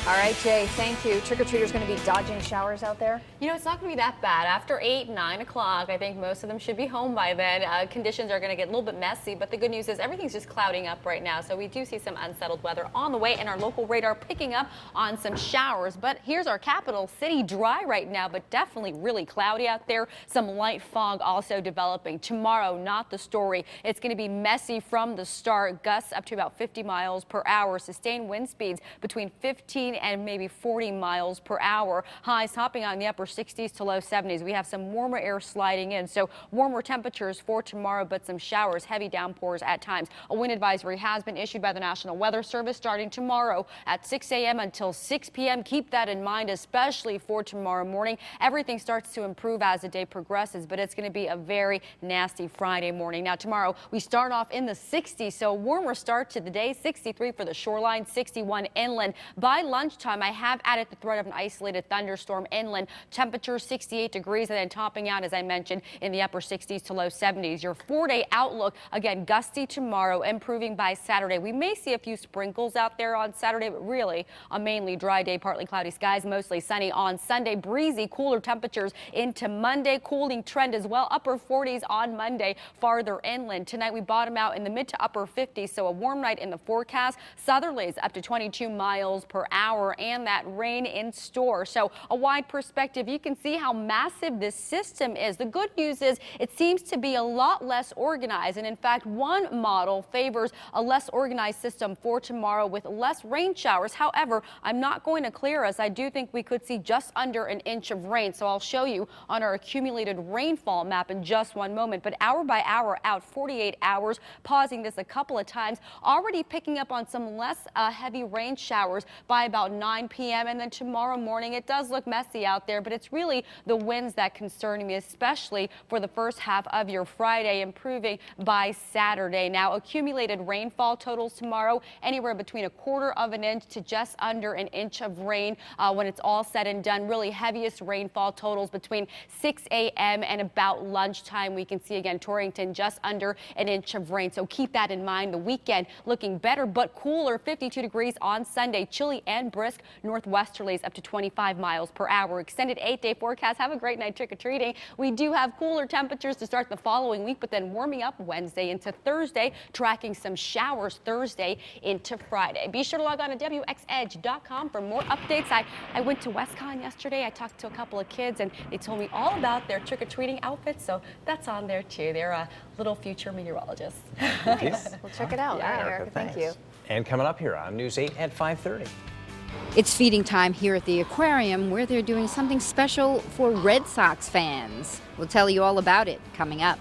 [SPEAKER 5] All right, Jay, thank you. Trick-or-treaters going to be dodging showers out there?
[SPEAKER 7] You know, it's not going to be that bad. After 8, 9 o'clock, I think most of them should be home by then. Conditions are going to get a little bit messy, but the good news is everything's just clouding up right now. So we do see some unsettled weather on the way, and our local radar picking up on some showers. But here's our capital city, dry right now, but definitely really cloudy out there. Some light fog also developing. Tomorrow, not the story. It's going to be messy from the start. Gusts up to about 50 miles per hour. Sustained wind speeds between 15 and maybe 40 miles per hour. Highs topping out in the upper 60s to low 70s. We have some warmer air sliding in, so warmer temperatures for tomorrow, but some showers, heavy downpours at times. A wind advisory has been issued by the National Weather Service starting tomorrow at 6 a.m. until 6 p.m. Keep that in mind, especially for tomorrow morning. Everything starts to improve as the day progresses, but it's going to be a very nasty Friday morning. Now tomorrow we start off in the 60s, so a warmer start to the day. 63 for the shoreline, 61 inland. By lunchtime, I have added the threat of an isolated thunderstorm inland. Temperature 68 degrees and then topping out, as I mentioned, in the upper 60s to low 70s. Your 4-day outlook, again, gusty tomorrow, improving by Saturday. We may see a few sprinkles out there on Saturday, but really a mainly dry day, partly cloudy skies, mostly sunny on Sunday. Breezy, cooler temperatures into Monday. Cooling trend as well, upper 40s on Monday, farther inland. Tonight we bottom out in the mid to upper 50s, so a warm night in the forecast. Southerlies up to 22 miles per hour and that rain in store. So a wide perspective, you can see how massive this system is. The good news is it seems to be a lot less organized, and in fact one model favors a less organized system for tomorrow with less rain showers. However, I'm not going to clear us. I do think we could see just under an inch of rain, so I'll show you on our accumulated rainfall map in just one moment. But hour by hour out, 48 hours, pausing this a couple of times, already picking up on some less heavy rain showers by about 9 p.m. and then tomorrow morning it does look messy out there, but it's really the winds that concern me, especially for the first half of your Friday, improving by Saturday. Now accumulated rainfall totals tomorrow anywhere between 1/4 of an inch to just under an inch of rain when it's all said and done. Really heaviest rainfall totals between 6 a.m. and about lunchtime. We can see again Torrington just under an inch of rain, so keep that in mind. The weekend looking better but cooler, 52 degrees on Sunday, chilly and brisk. Northwesterlies up to 25 miles per hour. Extended 8-day forecast. Have a great night trick-or-treating. We do have cooler temperatures to start the following week, but then warming up Wednesday into Thursday, tracking some showers Thursday into Friday. Be sure to log on to WXEdge.com for more updates. I went to WestCon yesterday. I talked to a couple of kids and they told me all about their trick-or-treating outfits, so that's on there too. They're little future meteorologists.
[SPEAKER 5] Nice. We'll check it out.
[SPEAKER 4] Yeah,
[SPEAKER 5] Erica, thank you.
[SPEAKER 4] And coming up here on News 8 at 5:30.
[SPEAKER 18] It's feeding time here at the aquarium, where they're doing something special for Red Sox fans. We'll tell you all about it coming up.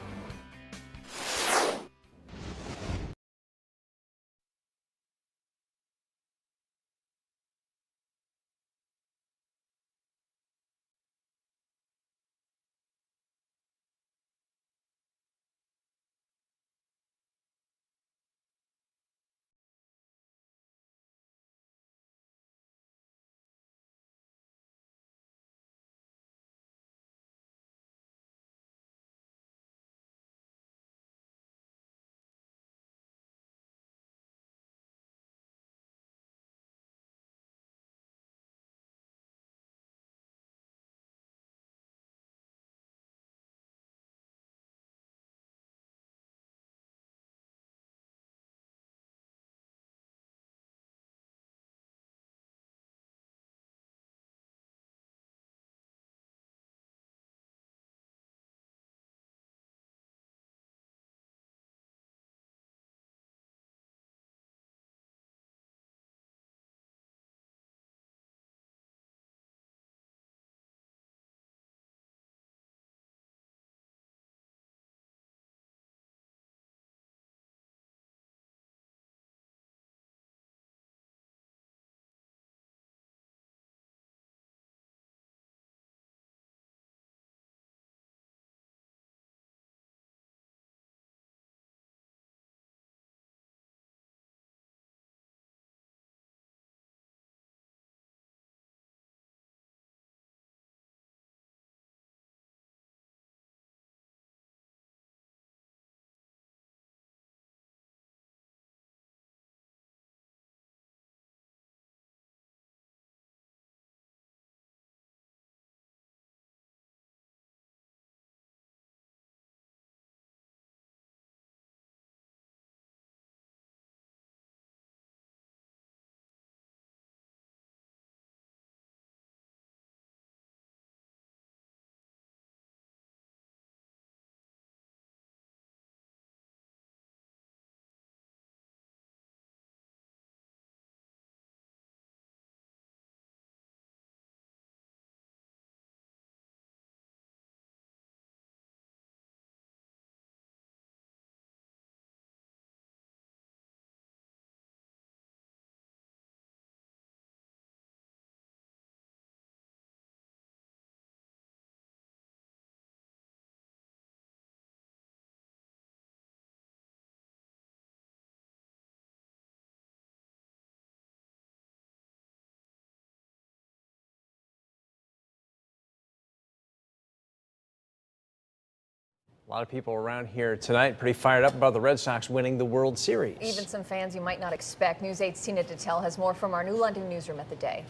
[SPEAKER 4] A lot of people around here tonight pretty fired up about the Red Sox winning the World Series.
[SPEAKER 5] Even some fans you might not expect. News 8's Tina Detel has more from our New London newsroom at the day.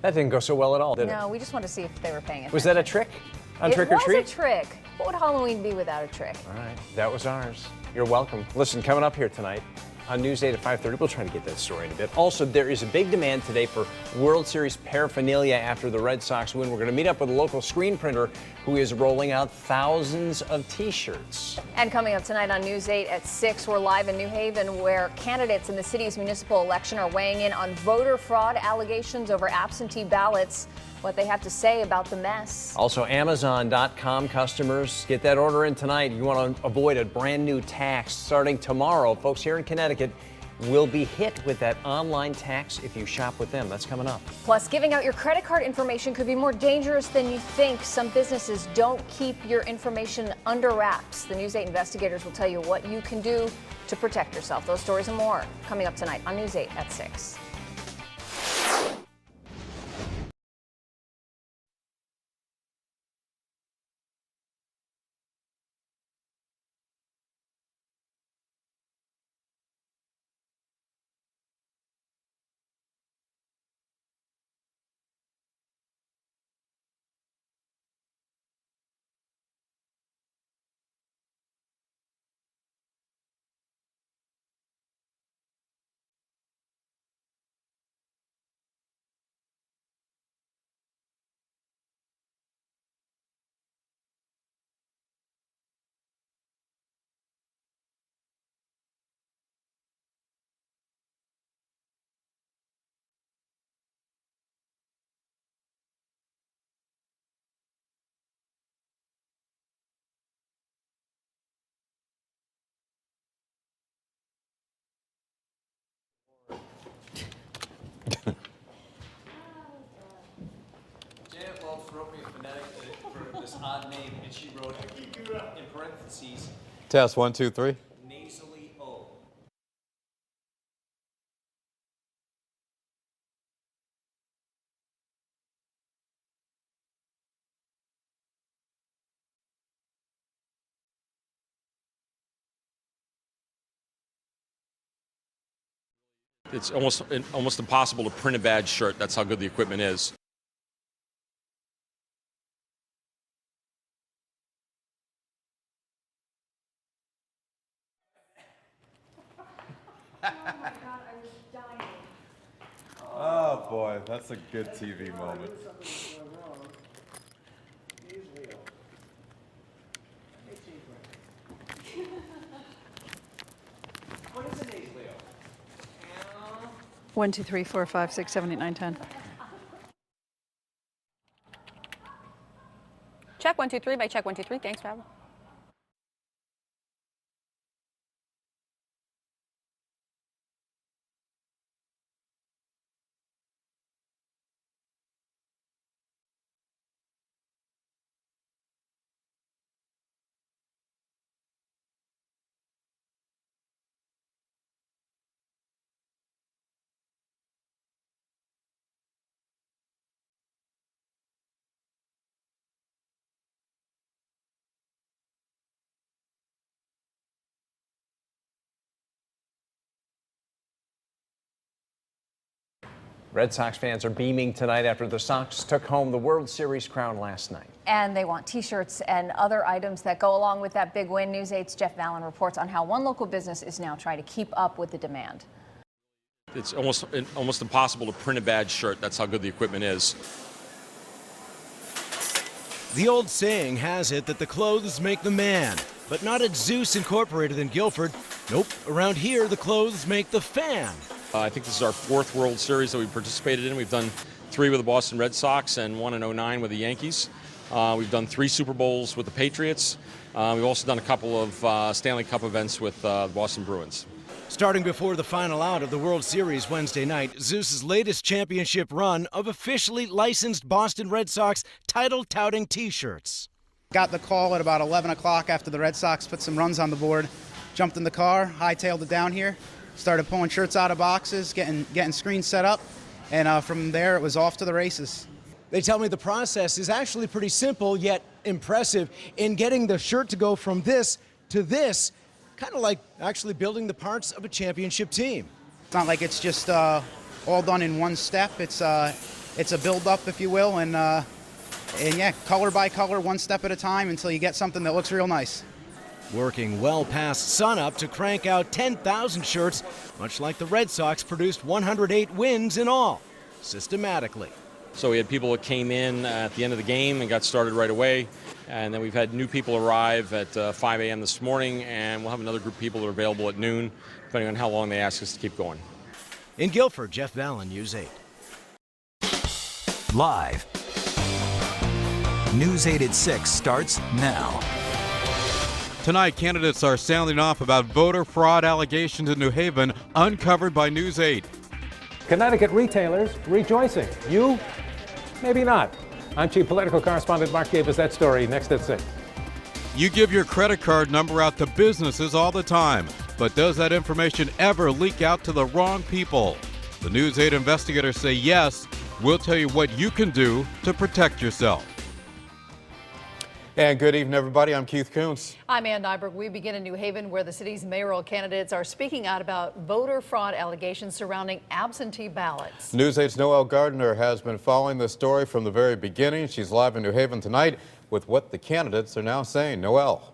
[SPEAKER 4] That didn't go so well at all, did it?
[SPEAKER 5] No, we just wanted to see if they were paying attention.
[SPEAKER 4] Was that a trick on Trick or Treat?
[SPEAKER 5] It was a trick. What would Halloween be without a trick?
[SPEAKER 4] All right, that was ours. You're welcome. Listen, coming up here tonight on News 8 at 5:30, we'll try to get that story in a bit. Also, there is a big demand today for World Series paraphernalia after the Red Sox win. We're going to meet up with a local screen printer who is rolling out thousands of T-shirts.
[SPEAKER 5] And coming up tonight on News 8 at 6, we're live in New Haven where candidates in the city's municipal election are weighing in on voter fraud allegations over absentee ballots, what they have to say about the mess.
[SPEAKER 4] Also, Amazon.com customers, get that order in tonight. You want to avoid a brand new tax starting tomorrow. Folks here in Connecticut will be hit with that online tax if you shop with them. That's coming up.
[SPEAKER 5] Plus, giving out your credit card information could be more dangerous than you think. Some businesses don't keep your information under wraps. The News 8 investigators will tell you what you can do to protect yourself. Those stories and more coming up tonight on News 8 at 6.
[SPEAKER 4] Janet Welch wrote me a phonetic for this odd name, and she wrote in parentheses,
[SPEAKER 19] Test 1, 2, 3.
[SPEAKER 4] nasally O.
[SPEAKER 20] It's almost impossible to print a bad shirt. That's how good the equipment is.
[SPEAKER 19] Oh boy, that's a good TV moment.
[SPEAKER 4] What is a nasally O?
[SPEAKER 21] 1, 2, 3, 4, 5, 6, 7, 8, 9, 10.
[SPEAKER 7] Check 1, 2, 3 by Check 1, 2, 3. Thanks, Rob.
[SPEAKER 4] Red Sox fans are beaming tonight after the Sox took home the World Series crown last night.
[SPEAKER 5] And they want T-shirts and other items that go along with that big win. News 8's Jeff Vallon reports on how one local business is now trying to keep up with the demand.
[SPEAKER 20] It's almost impossible to print a bad shirt. That's how good the equipment is.
[SPEAKER 22] The old saying has it that the clothes make the man, but not at Zeus Incorporated in Guilford. Nope, around here the clothes make the fan.
[SPEAKER 20] I think this is our 4th World Series that we participated in. We've done 3 with the Boston Red Sox and 1 in 2009 with the Yankees. We've done 3 Super Bowls with the Patriots. We've also done a couple of Stanley Cup events with the Boston Bruins.
[SPEAKER 22] Starting before the final out of the World Series Wednesday night, Zeus's latest championship run of officially licensed Boston Red Sox title-touting T-shirts.
[SPEAKER 1] Got the call at about 11 o'clock after the Red Sox put some runs on the board. Jumped in the car, hightailed it down here, started pulling shirts out of boxes, getting screens set up, and from there it was off to the races.
[SPEAKER 22] They tell me the process is actually pretty simple, yet impressive, in getting the shirt to go from this to this, kind of like actually building the parts of a championship team.
[SPEAKER 1] It's not like it's just all done in one step. It's a build-up, if you will, and yeah, color by color, one step at a time until you get something that looks real nice.
[SPEAKER 22] Working well past sunup to crank out 10,000 shirts, much like the Red Sox produced 108 wins in all, systematically.
[SPEAKER 20] So we had people that came in at the end of the game and got started right away. And then we've had new people arrive at 5 a.m. this morning, and we'll have another group of people that are available at noon, depending on how long they ask us to keep going.
[SPEAKER 22] In Guilford, Jeff Vallon, News 8.
[SPEAKER 2] Live. News 8 at 6 starts now.
[SPEAKER 3] Tonight, candidates are sounding off about voter fraud allegations in New Haven uncovered by News 8.
[SPEAKER 11] Connecticut retailers rejoicing. You? Maybe not. I'm Chief Political Correspondent Mark gave us that story next at 6.
[SPEAKER 3] You give your credit card number out to businesses all the time, but does that information ever leak out to the wrong people? The News 8 investigators say yes. We'll tell you what you can do to protect yourself.
[SPEAKER 19] And good evening, everybody. I'm Keith Koontz.
[SPEAKER 21] I'm Ann Nyberg. We begin in New Haven, where the city's mayoral candidates are speaking out about voter fraud allegations surrounding absentee ballots.
[SPEAKER 19] News 8's Noelle Gardner has been following this story from the very beginning. She's live in New Haven tonight with what the candidates are now saying. Noelle.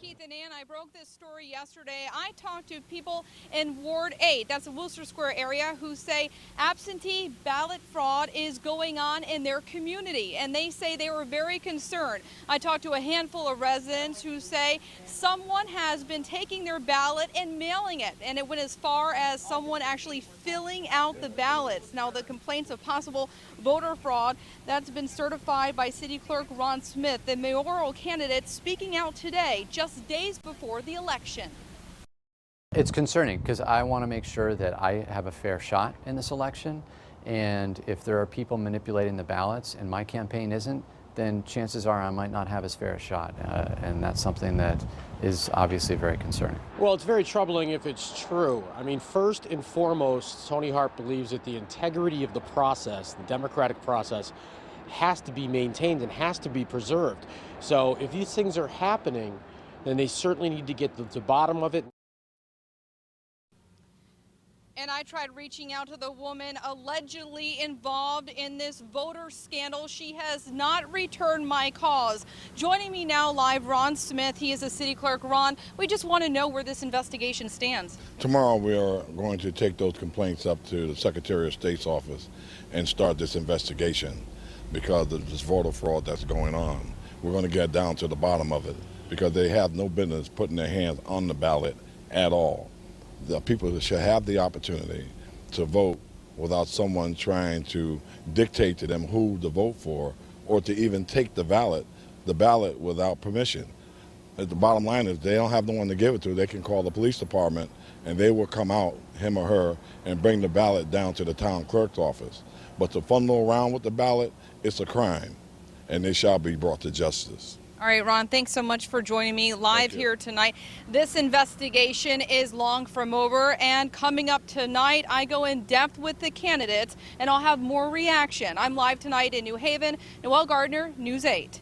[SPEAKER 23] Keith and Ann, I broke this story yesterday. I talked to people in Ward 8, that's the Worcester Square area, who say absentee ballot fraud is going on in their community, and they say they were very concerned. I talked to a handful of residents who say someone has been taking their ballot and mailing it, and it went as far as someone actually filling out the ballots. Now, the complaints of possible voter fraud, that's been certified by City Clerk Ron Smith, the mayoral candidate, speaking out today, just days before the election.
[SPEAKER 24] It's concerning because I want to make sure that I have a fair shot in this election, and if there are people manipulating the ballots and my campaign isn't, then chances are I might not have as fair a shot, and that's something that is obviously very concerning.
[SPEAKER 25] Well, it's very troubling if it's true. I mean, first and foremost, Tony Hart believes that the integrity of the process, the democratic process, has to be maintained and has to be preserved. So if these things are happening, then they certainly need to get to the bottom of it.
[SPEAKER 23] And I tried reaching out to the woman allegedly involved in this voter scandal. She has not returned my calls. Joining me now live, Ron Smith. He is a city clerk. Ron, we just want to know where this investigation stands.
[SPEAKER 9] Tomorrow we are going to take those complaints up to the Secretary of State's office and start this investigation because of this voter fraud that's going on. We're going to get down to the bottom of it because they have no business putting their hands on the ballot at all. The people should have the opportunity to vote without someone trying to dictate to them who to vote for or to even take the ballot without permission. The bottom line is they don't have no one to give it to. They can call the police department and they will come out, him or her, and bring the ballot down to the town clerk's office. But to fumble around with the ballot, it's a crime, and they shall be brought to justice.
[SPEAKER 23] All right, Ron, thanks so much for joining me live here tonight. This investigation is long from over, and coming up tonight, I go in depth with the candidates, and I'll have more reaction. I'm live tonight in New Haven. Noelle Gardner, News 8.